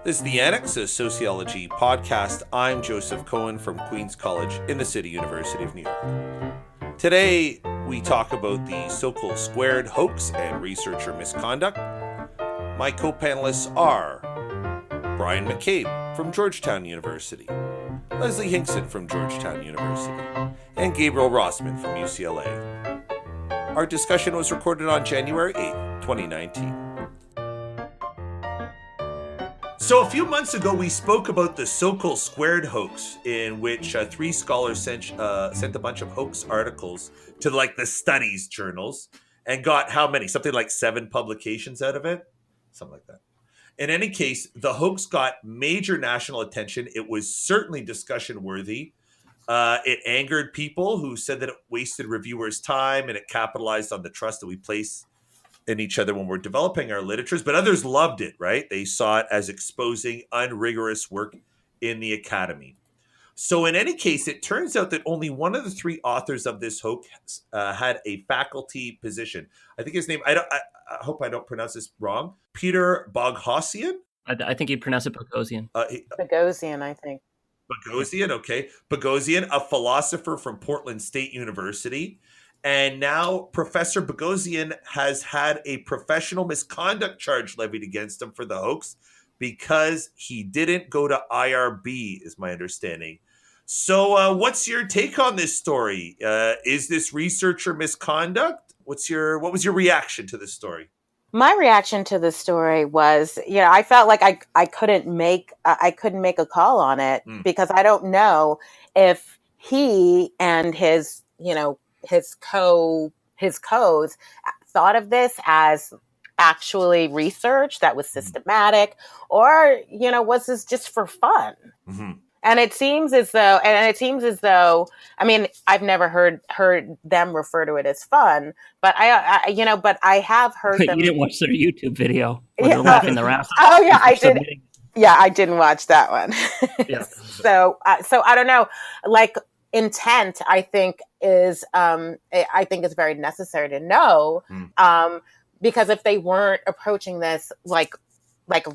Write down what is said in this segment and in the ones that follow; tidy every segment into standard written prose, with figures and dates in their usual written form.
This is the Annex, a sociology podcast. I'm Joseph Cohen from Queen's College in the City University of New York. Today, we talk about the Sokal squared hoax and researcher misconduct. My co-panelists are Brian McCabe from Georgetown University, Leslie Hinkson from Georgetown University, and Gabriel Rossman from UCLA. Our discussion was recorded on January 8th, 2019. So a few months ago, we spoke about the Sokal squared hoax, in which three scholars sent a bunch of hoax articles to the studies journals and got how many? Something like 7 publications out of it? Something like that. In any case, the hoax got major national attention. It was certainly discussion worthy. It angered people who said that it wasted reviewers' time and it capitalized on the trust that we place in each other when we're developing our literatures, but others loved it, right? They saw it as exposing unrigorous work in the academy. So in any case, it turns out that only one of the 3 authors of this hoax had a faculty position. I think his name, I hope I don't pronounce this wrong, Peter Boghossian? I think you pronounce it Boghossian. Boghossian, I think. Boghossian, okay. Boghossian, a philosopher from Portland State University. And now Professor Boghossian has had a professional misconduct charge levied against him for the hoax because he didn't go to IRB, is my understanding. So what's your take on this story? Is this researcher misconduct? What was your reaction to this story? My reaction to the story was, I felt like I couldn't make a call on it because I don't know if he and his codes thought of this as actually research that was systematic, or was this just for fun? Mm-hmm. And it seems as though, I mean, I've never heard them refer to it as fun, but I have heard them. You didn't watch their YouTube video where they're laughing their ass off. Oh yeah, I did. Yeah, I didn't watch that one. Yeah. So I don't know, intent, I think is very necessary to know, because if they weren't approaching this like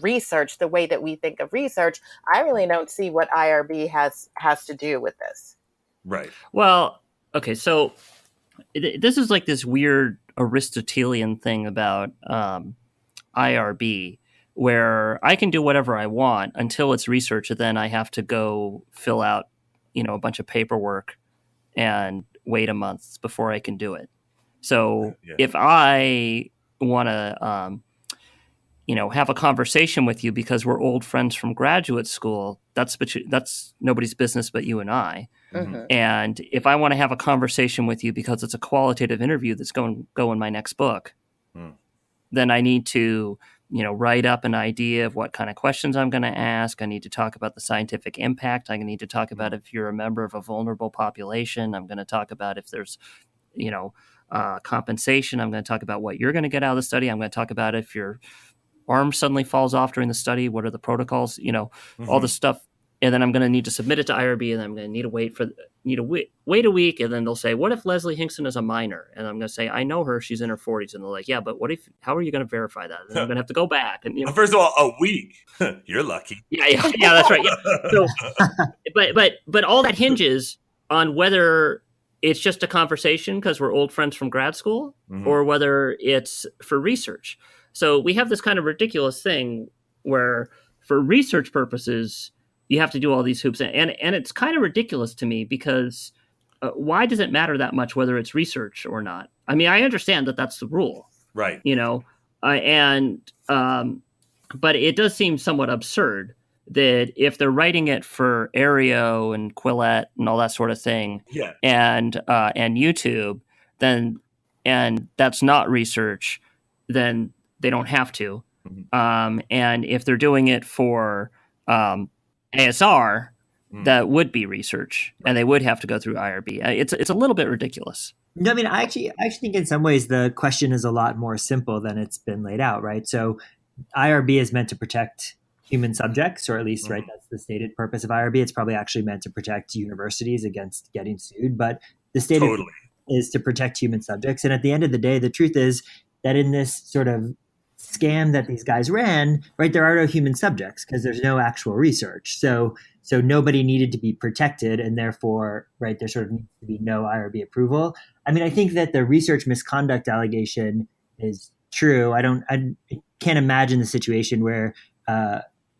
research the way that we think of research, I really don't see what IRB has to do with this. Right. Well, okay, so this is like this weird Aristotelian thing about IRB, where I can do whatever I want until it's research, and then I have to go fill out a bunch of paperwork and wait a month before I can do it. So if I want to, have a conversation with you because we're old friends from graduate school, that's nobody's business but you and I. Mm-hmm. And if I want to have a conversation with you because it's a qualitative interview that's going to go in my next book, then I need to write up an idea of what kind of questions I'm going to ask. I need to talk about the scientific impact. I need to talk about if you're a member of a vulnerable population. I'm going to talk about if there's, compensation. I'm going to talk about what you're going to get out of the study. I'm going to talk about if your arm suddenly falls off during the study, what are the protocols, all this stuff. And then I'm going to need to submit it to IRB, and I'm going to need to wait a week. And then they'll say, what if Leslie Hinkson is a minor? And I'm going to say, I know her, she's in her 40s. And they're like, yeah, but how are you going to verify that? And I'm going to have to go back. And first of all, a week. You're lucky. Yeah, that's right. Yeah. So, but all that hinges on whether it's just a conversation because we're old friends from grad school, or whether it's for research. So we have this kind of ridiculous thing where for research purposes, you have to do all these hoops. And it's kind of ridiculous to me because why does it matter that much whether it's research or not? I mean, I understand that that's the rule. Right. But it does seem somewhat absurd that if they're writing it for Aereo and Quillette and all that sort of thing, and YouTube, and that's not research, then they don't have to. Mm-hmm. And if they're doing it for ASR, that would be research, and they would have to go through IRB. It's a little bit ridiculous. No, I mean, I actually think in some ways the question is a lot more simple than it's been laid out, right? So IRB is meant to protect human subjects, or at least, right, that's the stated purpose of IRB. It's probably actually meant to protect universities against getting sued, but the stated is to protect human subjects. And at the end of the day, the truth is that in this sort of scam that these guys ran, right, there are no human subjects because there's no actual research. So nobody needed to be protected, and therefore, right, there sort of needs to be no IRB approval. I mean, I think that the research misconduct allegation is true. I can't imagine the situation where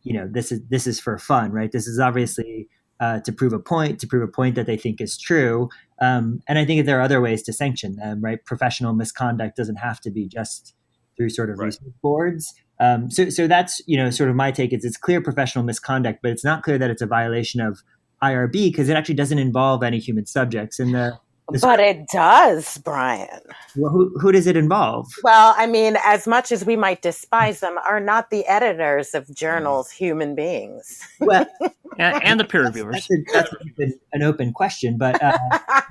this is for fun, right? This is obviously to prove a point that they think is true. And I think that there are other ways to sanction them, right? Professional misconduct doesn't have to be just through sort of research boards. So that's, sort of my take is it's clear professional misconduct, but it's not clear that it's a violation of IRB because it actually doesn't involve any human subjects. But it does, Brian. Well, who does it involve? Well, I mean, as much as we might despise them, are not the editors of journals human beings? Well, and the peer reviewers. That's an open question, but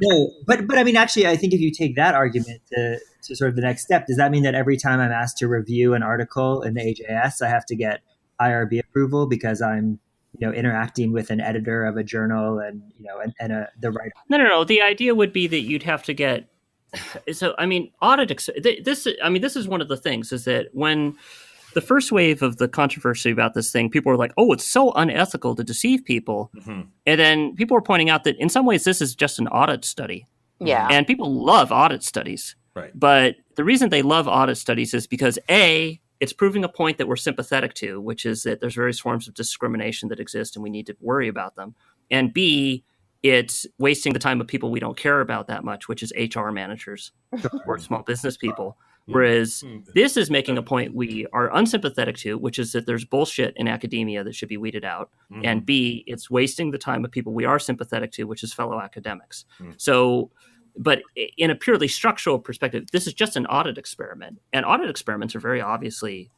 no. But I mean, actually, I think if you take that argument to sort of the next step, does that mean that every time I'm asked to review an article in the AJS, I have to get IRB approval because I'm interacting with an editor of a journal and the writer? No. The idea would be that you'd have to get. So I mean, this is one of the things is that when the first wave of the controversy about this thing, people were like, "Oh, it's so unethical to deceive people," and then people were pointing out that in some ways this is just an audit study. Yeah, and people love audit studies. Right. But the reason they love audit studies is because A, it's proving a point that we're sympathetic to, which is that there's various forms of discrimination that exist and we need to worry about them. And B, it's wasting the time of people we don't care about that much, which is HR managers or small business people. Whereas this is making a point we are unsympathetic to, which is that there's bullshit in academia that should be weeded out. And B, it's wasting the time of people we are sympathetic to, which is fellow academics. So, but in a purely structural perspective, this is just an audit experiment. And audit experiments are very obviously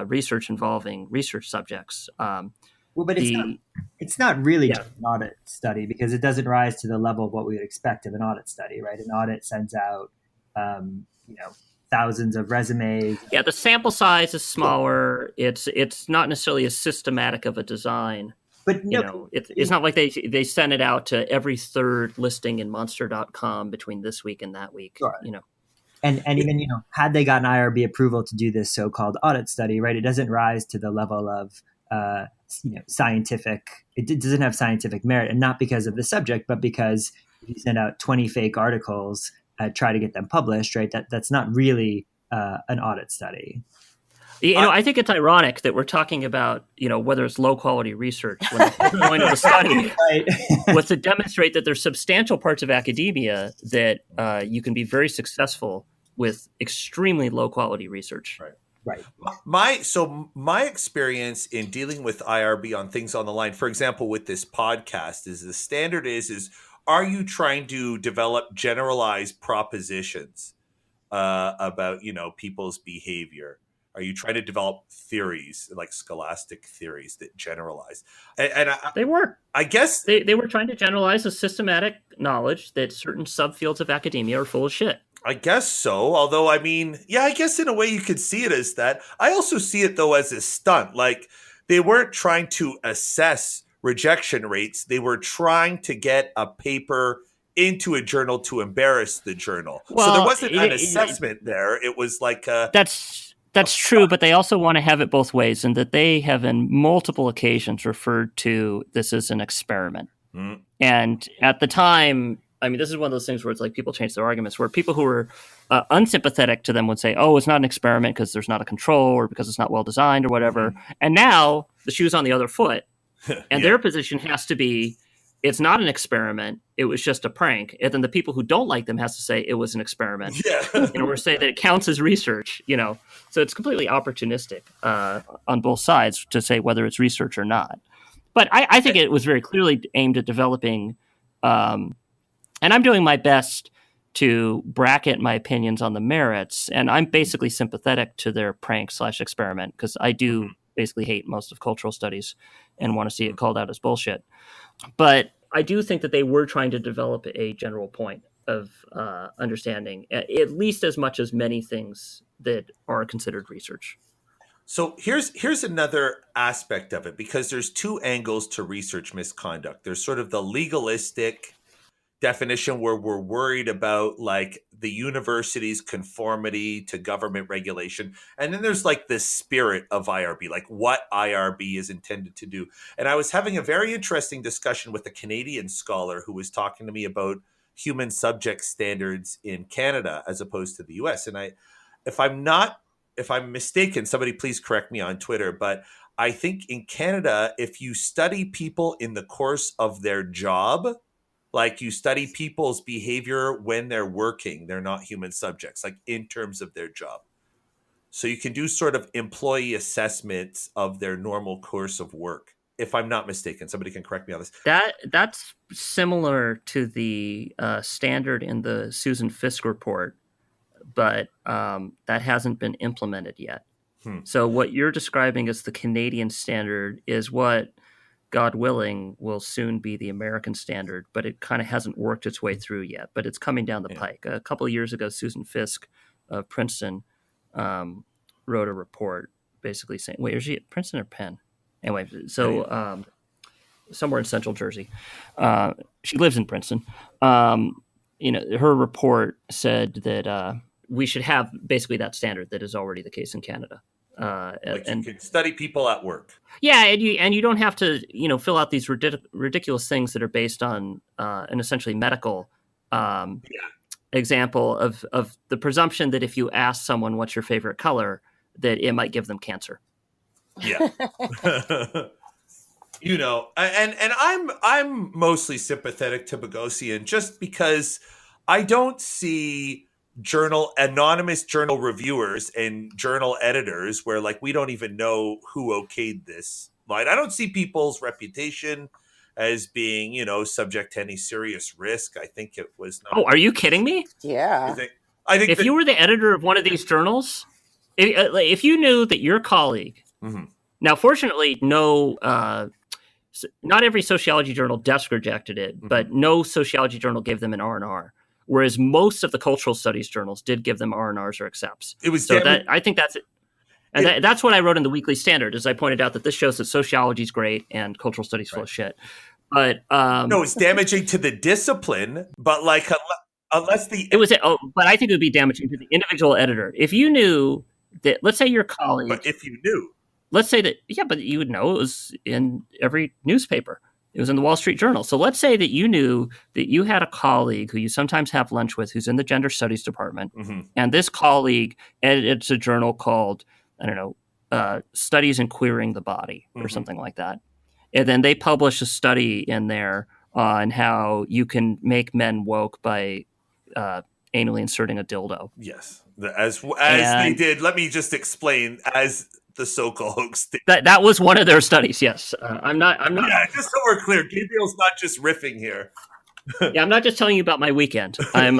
research involving research subjects. But it's not really just an audit study because it doesn't rise to the level of what we would expect of an audit study, right? An audit sends out, thousands of resumes. Yeah, the sample size is smaller. It's not necessarily as systematic of a design. But it's not like they send it out to every third listing in monster.com between this week and that week. Sure. And even, had they gotten IRB approval to do this so-called audit study, right, it doesn't rise to the level of, scientific, it doesn't have scientific merit, and not because of the subject, but because if you send out 20 fake articles, try to get them published, right, that's not really an audit study. I think it's ironic that we're talking about, whether it's low quality research when the whole point of the study was to demonstrate that there's substantial parts of academia that you can be very successful with extremely low quality research. Right. My experience in dealing with IRB on things on the line, for example, with this podcast, is the standard is are you trying to develop generalized propositions about people's behavior? Are you trying to develop theories, like scholastic theories that generalize? They were. I guess they were trying to generalize a systematic knowledge that certain subfields of academia are full of shit. I guess so. Although, I mean, yeah, I guess in a way you could see it as that. I also see it, though, as a stunt. Like, they weren't trying to assess rejection rates. They were trying to get a paper into a journal to embarrass the journal. Well, so there wasn't an assessment there. It was like a... That's true, but they also want to have it both ways, and that they have in multiple occasions referred to this as an experiment. And at the time, I mean, this is one of those things where it's like people change their arguments, where people who were unsympathetic to them would say, oh, it's not an experiment because there's not a control or because it's not well designed or whatever. And now the shoe's on the other foot. And their position has to be, it's not an experiment. It was just a prank. And then the people who don't like them has to say it was an experiment in order to say that it counts as research, So it's completely opportunistic on both sides to say whether it's research or not. But I think it was very clearly aimed at developing, and I'm doing my best to bracket my opinions on the merits. And I'm basically sympathetic to their prank/experiment because I do basically hate most of cultural studies and want to see it called out as bullshit. But I do think that they were trying to develop a general point of understanding, at least as much as many things that are considered research. So here's another aspect of it, because there's two angles to research misconduct. There's sort of the legalistic, definition where we're worried about like the university's conformity to government regulation. And then there's like this spirit of IRB, like what IRB is intended to do. And I was having a very interesting discussion with a Canadian scholar who was talking to me about human subject standards in Canada as opposed to the US. And if I'm mistaken, somebody please correct me on Twitter, but I think in Canada, if you study people in the course of their job, like you study people's behavior when they're working, they're not human subjects, like in terms of their job. So you can do sort of employee assessments of their normal course of work. If I'm not mistaken, somebody can correct me on this. That's similar to the standard in the Susan Fiske report, but that hasn't been implemented yet. So what you're describing as the Canadian standard is what, God willing, will soon be the American standard, but it kind of hasn't worked its way through yet, but it's coming down the pike. A couple of years ago, Susan Fiske of Princeton wrote a report basically saying, wait, is she at Princeton or Penn? Anyway, so somewhere in central Jersey. She lives in Princeton. Her report said that we should have basically that standard that is already the case in Canada. Like you can study people at work. Yeah, and you don't have to fill out these ridiculous things that are based on an essentially medical example of the presumption that if you ask someone what's your favorite color, that it might give them cancer. Yeah. And I'm mostly sympathetic to Boghossian just because I don't see anonymous journal reviewers and journal editors where like we don't even know who okayed this. Like I don't see people's reputation as being, subject to any serious risk. I think it was not. Oh, are you kidding me? Yeah. I think if you were the editor of one of these journals, if you knew that your colleague, now fortunately not every sociology journal desk rejected it, but no sociology journal gave them an R&R. Whereas most of the cultural studies journals did give them R&Rs or accepts. It was I think that's it. And that's what I wrote in the Weekly Standard, is I pointed out that this shows that sociology is great and cultural studies full of shit. But no, it's damaging to the discipline. But like, unless but I think it would be damaging to the individual editor if you knew that. Let's say your colleague. But if you knew, let's say that, but you would know it was in every newspaper. It was in the Wall Street Journal. So let's say that you knew that you had a colleague who you sometimes have lunch with who's in the gender studies department. And this colleague edits a journal called, Studies in Queering the Body or something like that. And then they publish a study in there on how you can make men woke by anally inserting a dildo. Yes. As they did, let me just explain, as the Sokal hoax thing. That was one of their studies. Yes, I'm not. Yeah, just so we're clear, Gabriel's not just riffing here. Yeah, I'm not just telling you about my weekend. I'm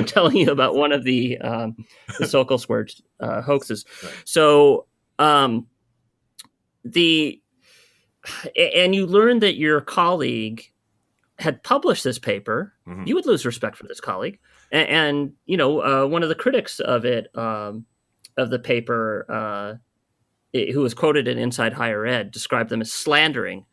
telling you about one of the Sokal squared hoaxes. Right. So and you learn that your colleague had published this paper. You would lose respect for this colleague, and one of the critics of it. Of the paper, who was quoted in Inside Higher Ed, described them as slandering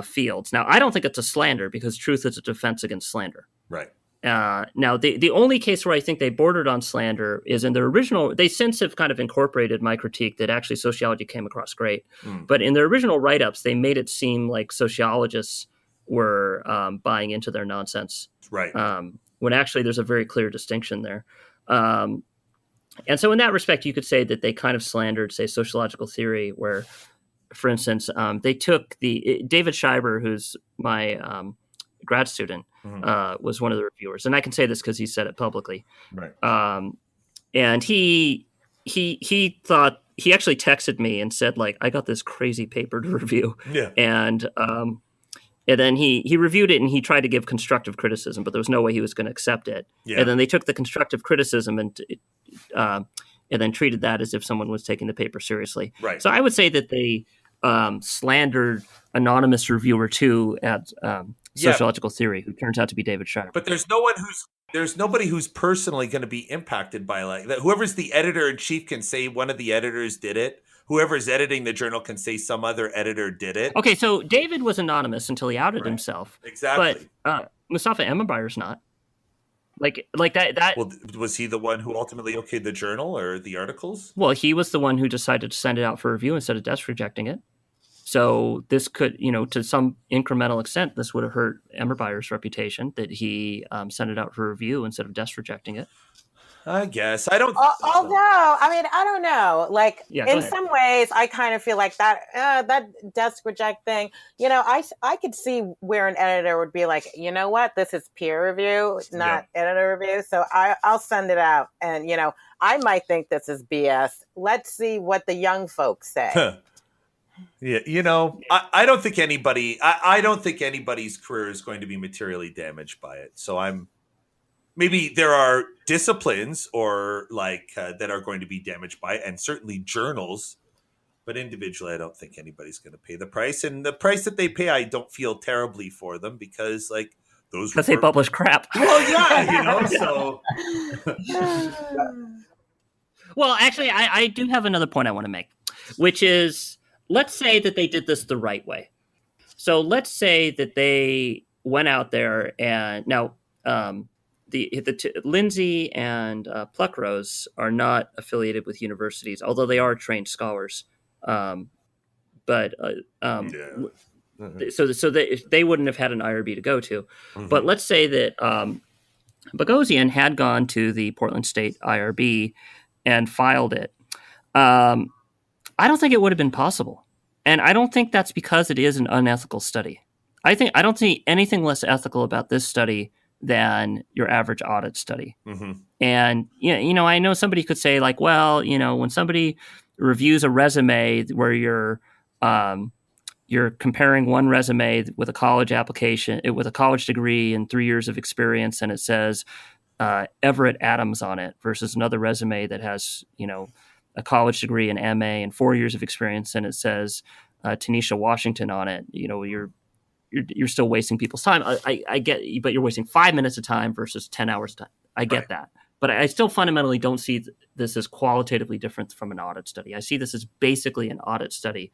fields. Now, I don't think it's a slander because truth is a defense against slander. Right. Now, the only case where I think they bordered on slander is in their original. They since have kind of incorporated my critique that actually sociology came across great. But in their original write-ups, they made it seem like sociologists were buying into their nonsense. Right. When actually there's a very clear distinction there. And so in that respect, you could say that they kind of slandered, say, sociological theory, where, for instance, they took David Schreiber, who's my grad student, was one of the reviewers. And I can say this because he said it publicly. Right. And he thought, he actually texted me and said, like, I got this crazy paper to review. Yeah. And then he reviewed it and he tried to give constructive criticism, but there was no way he was going to accept it. Yeah. And then they took the constructive criticism and then treated that as if someone was taking the paper seriously. Right. So I would say that they slandered anonymous reviewer 2 at sociological theory, who turns out to be David Schreiber. But there's nobody who's personally going to be impacted by like that. Whoever's the editor in chief can say one of the editors did it. whoever's editing the journal can say some other editor did it. Okay, so David was anonymous until he outed himself. Exactly. But Mustafa Emenbayer's not. Like that. Well, was he the one who ultimately okayed the journal or the articles? Well, he was the one who decided to send it out for review instead of desk rejecting it. So this could, to some incremental extent, this would have hurt Emenbayer's reputation that he sent it out for review instead of desk rejecting it. I guess. I don't. Although, I don't know. Like, in some ways, I kind of feel like that desk reject thing, I could see where an editor would be like, you know what, this is peer review, not editor review. So I'll send it out. And, I might think this is BS. Let's see what the young folks say. Yeah, I don't think I don't think anybody's career is going to be materially damaged by it. So maybe there are disciplines or that are going to be damaged by it, and certainly journals, but individually I don't think anybody's going to pay the price, and the price that they pay I don't feel terribly for them because because they publish crap. Well, yeah, so well, actually I do have another point I want to make, which is, let's say that they did this the right way. So let's say that they went out there and now Lindsay and Pluckrose are not affiliated with universities, although they are trained scholars. So they wouldn't have had an IRB to go to. Mm-hmm. But let's say that Boghossian had gone to the Portland State IRB and filed it. I don't think it would have been possible. And I don't think that's because it is an unethical study. I don't see anything less ethical about this study than your average audit study. Mm-hmm. And, I know somebody could say when somebody reviews a resume where you're comparing one resume with a college application, with a college degree and 3 years of experience, and it says Everett Adams on it versus another resume that has, a college degree, an MA and 4 years of experience, and it says Tanisha Washington on it, you're still wasting people's time. I get, but you're wasting 5 minutes of time versus 10 hours of time. I get that. But I still fundamentally don't see this as qualitatively different from an audit study. I see this as basically an audit study.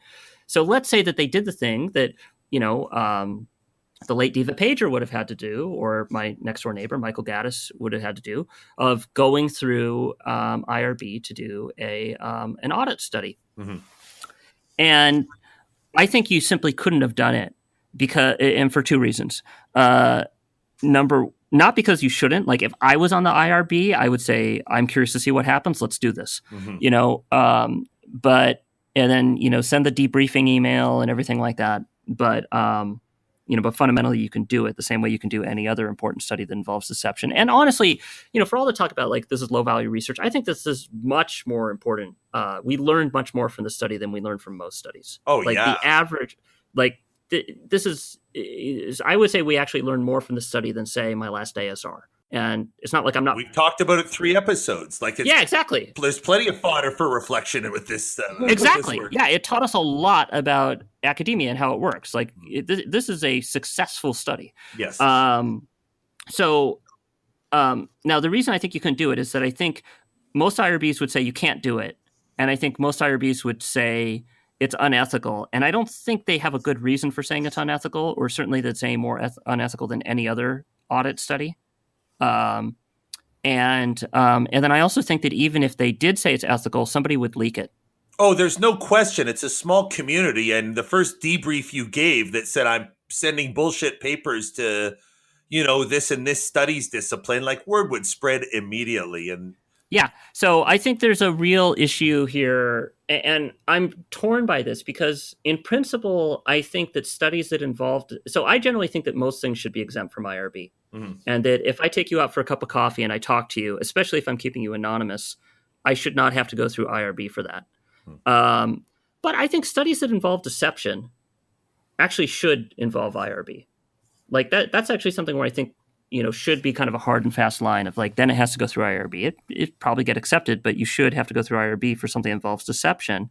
So let's say that they did the thing that, the late Diva Pager would have had to do, or my next door neighbor, Michael Gaddis, would have had to do, of going through IRB to do an audit study. Mm-hmm. And I think you simply couldn't have done it and for two reasons. Not because you shouldn't. Like, if I was on the IRB, I would say, I'm curious to see what happens. Let's do this. Mm-hmm. But send the debriefing email and everything like that. But fundamentally you can do it the same way you can do any other important study that involves deception. And honestly, for all the talk about this is low value research, I think this is much more important. We learned much more from the study than we learned from most studies. Oh, yeah. The average, this is I would say we actually learned more from the study than, say, my last ASR. And it's not like I'm not. We've talked about it 3 episodes. Yeah, exactly. There's plenty of fodder for reflection with this. Exactly. With this yeah, it taught us a lot about academia and how it works. This is a successful study. Yes. Now the reason I think you couldn't do it is that I think most IRBs would say you can't do it, and I think most IRBs would say it's unethical. And I don't think they have a good reason for saying it's unethical, or certainly that's any more unethical than any other audit study. And then I also think that even if they did say it's ethical, somebody would leak it. Oh, there's no question. It's a small community. And the first debrief you gave that said, I'm sending bullshit papers to, this and this studies discipline, word would spread immediately. And yeah. So I think there's a real issue here, and I'm torn by this because in principle, I think that studies that involved, so I generally think that most things should be exempt from IRB. Mm-hmm. And that if I take you out for a cup of coffee and I talk to you, especially if I'm keeping you anonymous, I should not have to go through IRB for that. Mm-hmm. But I think studies that involve deception actually should involve IRB. That's actually something where I think, should be kind of a hard and fast line of then it has to go through IRB. It probably get accepted, but you should have to go through IRB for something that involves deception.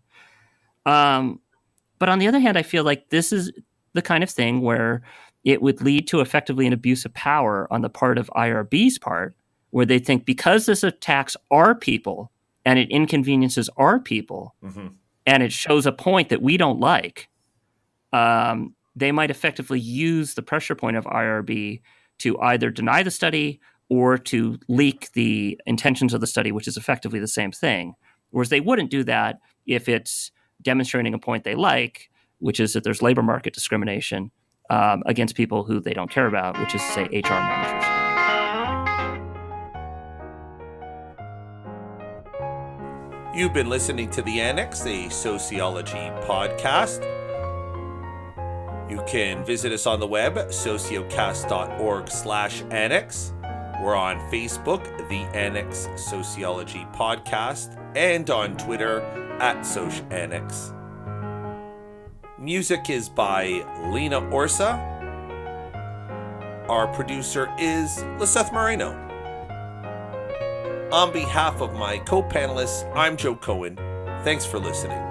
But on the other hand, I feel like this is the kind of thing where it would lead to effectively an abuse of power on the part of IRB's part, where they think because this attacks our people and it inconveniences our people, mm-hmm. and it shows a point that we don't like, they might effectively use the pressure point of IRB to either deny the study or to leak the intentions of the study, which is effectively the same thing. Whereas they wouldn't do that if it's demonstrating a point they like, which is that there's labor market discrimination against people who they don't care about, which is, say, HR managers. You've been listening to The Annex, a sociology podcast. You can visit us on the web, sociocast.org/annex. We're on Facebook, The Annex Sociology Podcast, and on Twitter, @SocAnnex. Music is by Lena Orsa. Our producer is Liseth Moreno. On behalf of my co-panelists, I'm Joe Cohen. Thanks for listening.